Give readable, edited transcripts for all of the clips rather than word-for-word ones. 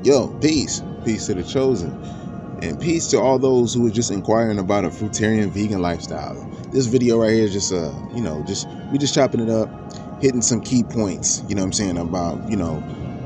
Yo, peace. Peace to the chosen. And peace to all those who are just inquiring about a fruitarian vegan lifestyle. This video right here is just we just chopping it up, hitting some key points, you know what I'm saying, about,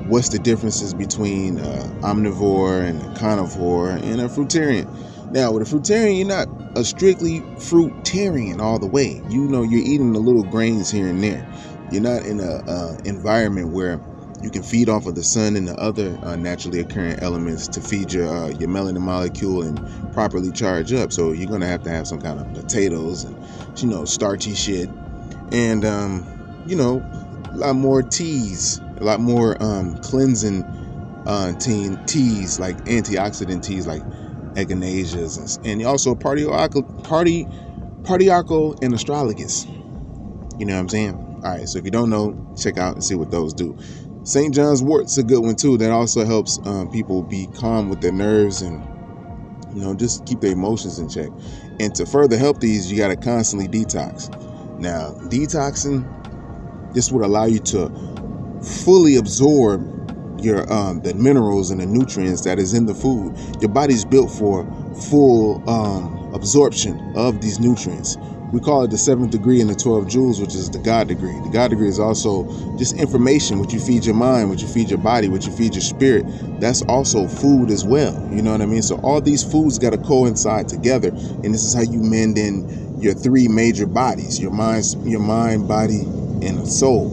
what's the differences between omnivore and a carnivore and a fruitarian. Now, with a fruitarian, you're not a strictly fruitarian all the way. You're eating the little grains here and there. You're not in a environment where you can feed off of the sun and the other naturally occurring elements to feed your melanin molecule and properly charge up. So you're gonna have to have some kind of potatoes and starchy shit, and a lot more teas, a lot more cleansing teas, like antioxidant teas like echinaceas, and also partiacal and astragalus. You know what I'm saying? All right, so if you don't know, check out and see what those do. St. John's wort's a good one too. That also helps people be calm with their nerves and just keep their emotions in check. And to further help these, you got to constantly detox. Now, detoxing, this would allow you to fully absorb your the minerals and the nutrients that is in the food. Your body's built for full absorption of these nutrients. We call it the 7th degree and the 12 jewels, which is the God degree. The God degree is also just information, what you feed your mind, what you feed your body, what you feed your spirit. That's also food as well. You know what I mean? So all these foods got to coincide together. And this is how you mend in your 3 major bodies, your mind, body, and a soul.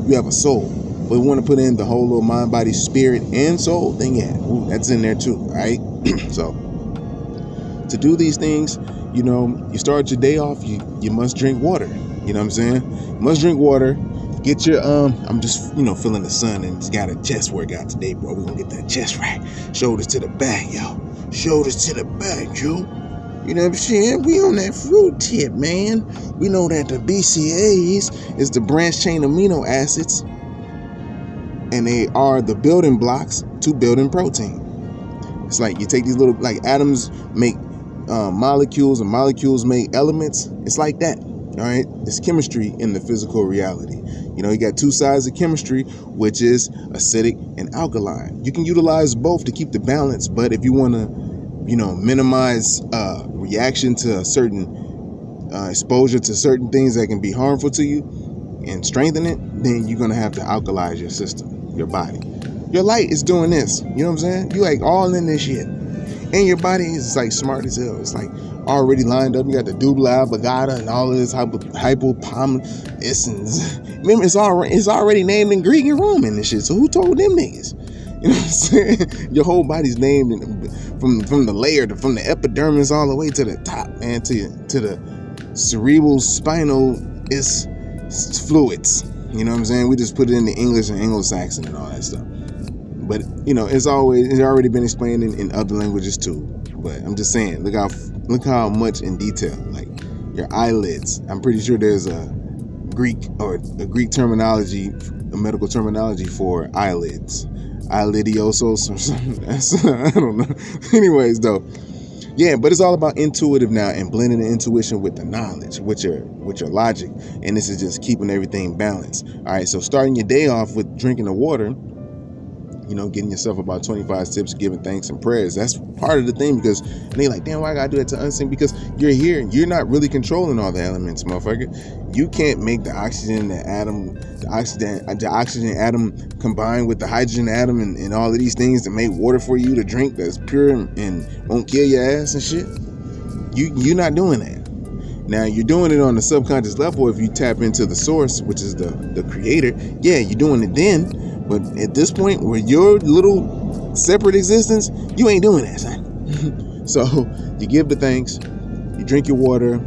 You have a soul. But we want to put in the whole little mind, body, spirit, and soul thing. Yeah, that's in there too, right? So to do these things, you start your day off, you must drink water. You know what I'm saying? You must drink water. Get your I'm just feeling the sun and just got a chest workout today, bro. We're gonna get that chest right. Shoulders to the back, yo. Shoulders to the back, Joe. You know what I'm saying? We on that fruit tip, man. We know that the BCAAs is the branch chain amino acids, and they are the building blocks to building protein. It's like you take these little, like atoms make molecules and molecules make elements. It's like that. All right, it's chemistry in the physical reality. You got 2 sides of chemistry, which is acidic and alkaline. You can utilize both to keep the balance, but if you want to minimize reaction to a certain exposure to certain things that can be harmful to you and strengthen it, then you're going to have to alkalize your system, your body. Your light is doing this. You know what I'm saying? You like all in this shit. And your body is like smart as hell. It's like already lined up. You got the dubla abogada and all of this hypopotamus. Remember, it's already named in Greek and Roman and shit. So who told them niggas? You know what I'm saying? Your whole body's named from the layer, from the epidermis all the way to the top, man, to the cerebral spinal is fluids. You know what I'm saying? We just put it in the English and Anglo-Saxon and all that stuff. But it's already been explained in other languages too. But I'm just saying, look how much in detail. Like your eyelids. I'm pretty sure there's a Greek terminology, a medical terminology for eyelids. Eyelidiosos or something. I don't know. Anyways, though. Yeah, but it's all about intuitive now and blending the intuition with the knowledge, with your logic. And this is just keeping everything balanced. All right, so starting your day off with drinking the water, getting yourself about 25 sips, giving thanks and prayers. That's part of the thing, because they like, damn, why I gotta do that to unseen? Because you're here, you're not really controlling all the elements, motherfucker. You can't make the oxygen atom combine with the hydrogen atom and all of these things to make water for you to drink that's pure and won't kill your ass and shit. You're not doing that. Now, you're doing it on the subconscious level if you tap into the source, which is the creator. Yeah, you're doing it then. But at this point, with your little separate existence, you ain't doing that, son. So you give the thanks, you drink your water,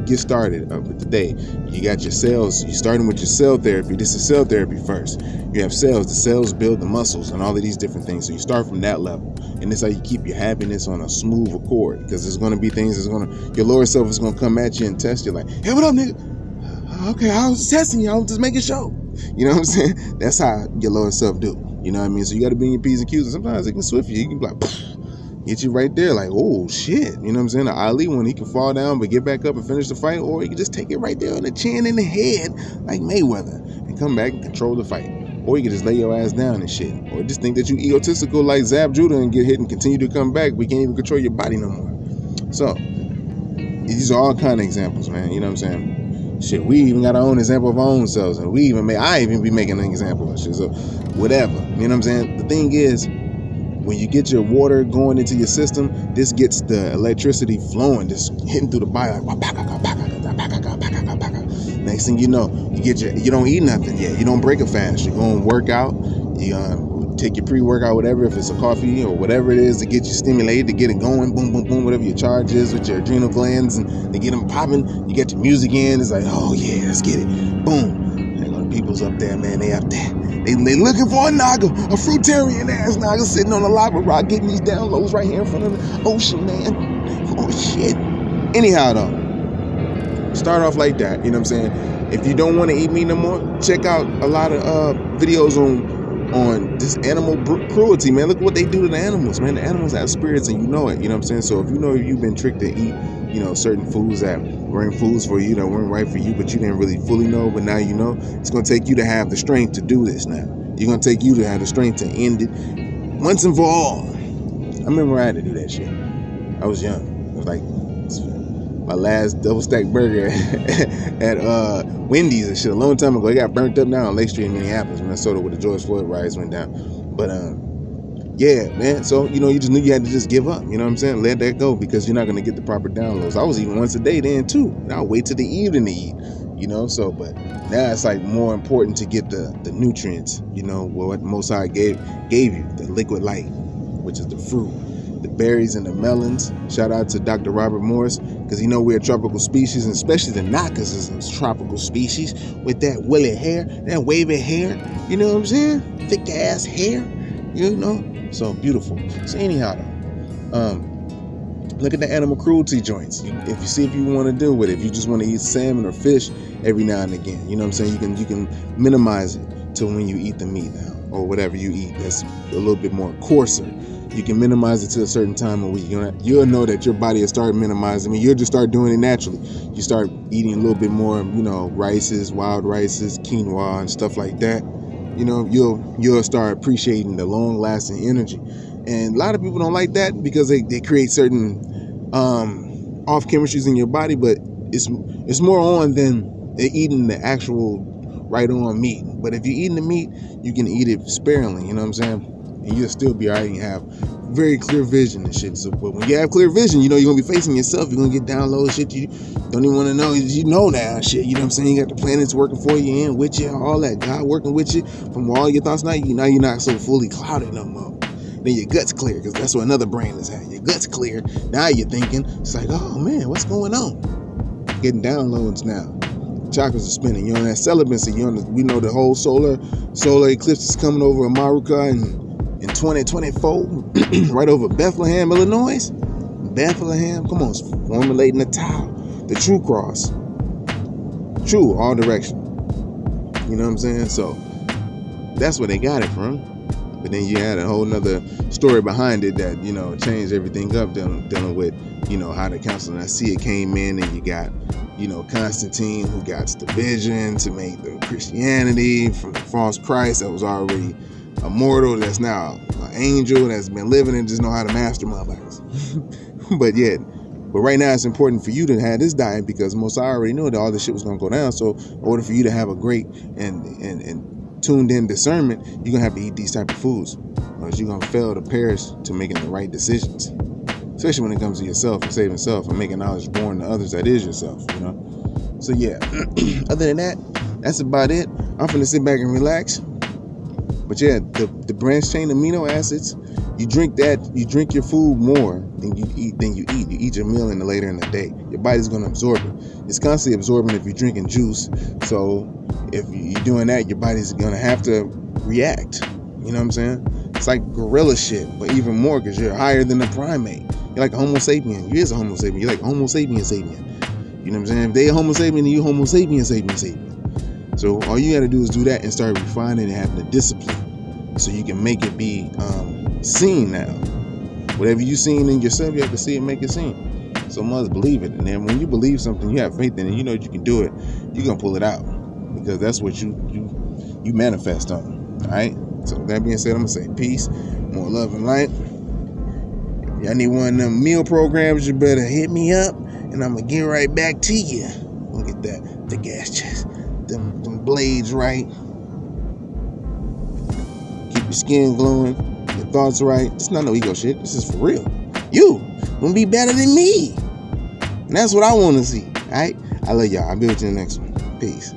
get started with the day. You got your cells. You're starting with your cell therapy. This is cell therapy first. You have cells. The cells build the muscles and all of these different things. So you start from that level. And this is how you keep your happiness on a smooth accord, because there's going to be things your lower self is going to come at you and test you like, hey, what up, nigga? Okay, I was testing you. I was just making sure. You know what I'm saying? That's how your lower self do. You know what I mean? So you got to be in your P's and Q's. And sometimes it can swift you. You can be like, get you right there, like, oh shit. You know what I'm saying? The Ali one, he can fall down but get back up and finish the fight, or he can just take it right there on the chin and the head like Mayweather and come back and control the fight. or you can just lay your ass down and shit, or just think that you egotistical like Zab Judah and get hit and continue to come back. We can't even control your body no more. So these are all kind of examples, man. You know what I'm saying? Shit, we even got our own example of our own selves, and I even be making an example of shit. So whatever, you know what I'm saying? The thing is, when you get your water going into your system, this gets the electricity flowing, just hitting through the body like. Next thing you know, you don't eat nothing yet. You don't break a fast. You go and work out. You take your pre-workout, whatever, if it's a coffee or whatever it is to get you stimulated, to get it going, boom, boom, boom, whatever your charge is with your adrenal glands, and to get them popping. You get your music in. It's like, oh yeah, let's get it. Boom. And people's up there, man. They up there. They looking for a NAGA, a fruitarian ass NAGA sitting on a lava rock getting these downloads right here in front of the ocean, man. Oh shit. Anyhow though, start off like that, you know what I'm saying? If you don't want to eat meat no more, check out a lot of videos on this animal cruelty, man. Look what they do to the animals, man. The animals have spirits and you know it, you know what I'm saying? So if you know you've been tricked to eat, you know, certain foods that weren't foods for you, that weren't right for you, but you didn't really fully know, but now you know, it's going to take you to have the strength to do this now. You're going to take you to have the strength to end it once and for all. I remember I had to do that shit. I was young. It was like my last double stack burger at Wendy's and shit a long time ago. It got burnt up now on Lake Street in Minneapolis, Minnesota, where the George Floyd riots went down. But yeah, man. So you know, you just knew you had to just give up. You know what I'm saying? Let that go, because you're not gonna get the proper downloads. I was eating once a day then too. Now I'll wait till the evening to eat. You know, so but now it's like more important to get the nutrients. You know, what Most High gave you, the liquid light, which is the fruit, the berries and the melons. Shout out to Dr. Robert Morris, because you know we're a tropical species, and especially the NAGAs is a tropical species with that woolly hair, that wavy hair. You know what I'm saying? Thick ass hair. You know. So beautiful. So anyhow, look at the animal cruelty joints. If you see if you want to deal with it, if you just want to eat salmon or fish every now and again, you know what I'm saying? You can minimize it to when you eat the meat now, or whatever you eat that's a little bit more coarser. You can minimize it to a certain time of week. You'll know that your body will start minimizing. I mean, you'll just start doing it naturally. You start eating a little bit more, you know, rices, wild rices, quinoa, and stuff like that. You know, you'll start appreciating the long-lasting energy. And a lot of people don't like that because they create certain off chemistries in your body, but it's more on than eating the actual right on meat. But if you're eating the meat, you can eat it sparingly, you know what I'm saying? And you'll still be alright and have very clear vision and shit. So, but when you have clear vision, you know you're gonna be facing yourself. You're gonna get download shit you don't even want to know. You know now shit. You know what I'm saying? You got the planets working for you and with you, all that. God working with you from all your thoughts. Now you're not so fully clouded no more. Then your gut's clear, because that's what another brain is at. Your gut's clear. Now you're thinking, it's like, oh man, what's going on? Getting downloads now. Chakras are spinning. You're on that celibacy. We know the whole solar eclipse is coming over Amaru in 2024, right over Bethlehem, Illinois. Bethlehem, come on, formulating the tau, the true cross. True, all direction. You know what I'm saying? So that's where they got it from. But then you had a whole nother story behind it that, you know, changed everything up, dealing with, you know, how the Council of Nicaea came in, and you got, you know, Constantine, who got the vision to make the Christianity from the false Christ that was already a mortal, that's now an angel, that's been living and just know how to master motherfuckers. But right now it's important for you to have this diet, because most I already knew that all this shit was gonna go down. So in order for you to have a great and tuned in discernment, you're gonna have to eat these type of foods, or you're gonna fail to perish to making the right decisions, especially when it comes to yourself and saving self and making knowledge born to others that is yourself, you know. So yeah, other than that, that's about it. I'm finna sit back and relax. But yeah, the branched chain amino acids, you drink your food more than you eat. You eat your meal later in the day. Your body's gonna absorb it. It's constantly absorbing if you're drinking juice. So if you're doing that, your body's gonna have to react. You know what I'm saying? It's like gorilla shit, but even more, because you're higher than the primate. You're like a Homo sapien. You is a Homo sapien. You're like Homo sapien sapien. You know what I'm saying? If they a Homo sapien, then you Homo sapien sapien sapien. So all you gotta do is do that and start refining and having the discipline, so you can make it be seen now. Whatever you seen in yourself, you have to see it, make it seen. So must believe it. And then when you believe something, you have faith in it, you know you can do it, you're gonna pull it out, because that's what you manifest on. All right. So with that being said, I'm gonna say peace, more love and light. If y'all need one of them meal programs, you better hit me up, and I'm gonna get right back to you. I'm gonna get the gas chest, them blades right. Keep your skin glowing, your thoughts right. It's not no ego shit. This is for real. You gonna be better than me, and that's what I want to see. All right. I love y'all. I'll be with you in the next one. Peace.